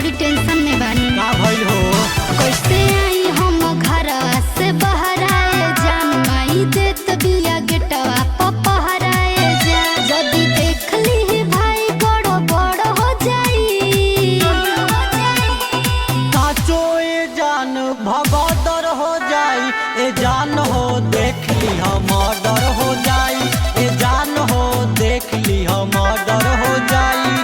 बड़ी टेंशन में बानी। का भइल हो? कैसे आई हम घरवा से बाहर आए जान, माई देत बिया गेटवा पपहराए जा। जदी देख ली भाई बड़ बड़ हो जाई, काचो ए जान भगदर हो जाई, ए जान हो देख ली हम डर हो जाई, ए जान हो देख ली हम डर हो जाई।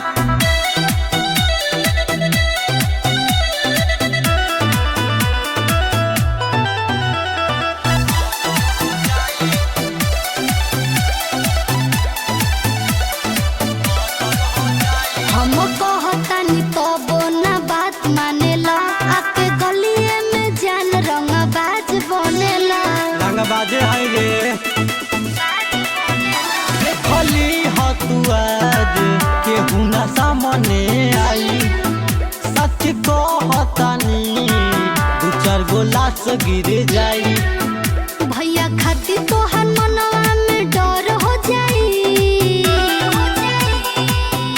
हम कहतानी तबो ना बात मानेला, आके गलिए में जान रंगबाज बनेला। रंगबाजे है रे देखली ह तू आज केहू ना सामने आई, सच कहतानी दू चार गो लाश गिर जाई। भैया खातिर तोहर मनवा में डर हो जाई,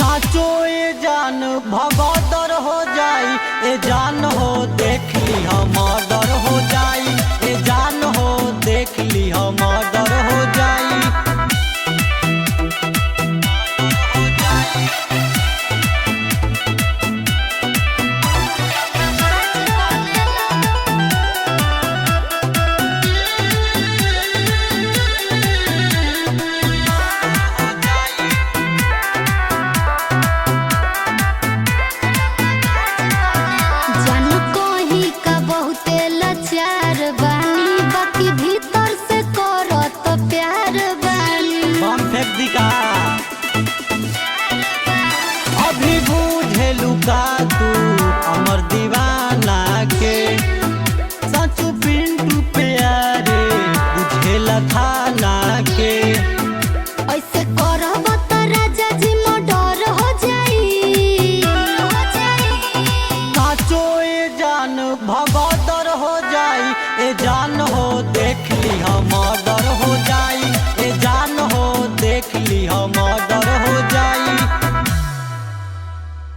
काचो ए जान भगदर हो जाई, ए जान हो देख ली हम डर हो जाई, ए जान हो देख ली हम डर हो जाई। जान कहीं का बहुते लाचार बानी, बाकी भीतर से करत प्यार बानी। बम फेंक दी का अभी बुझेलू का तू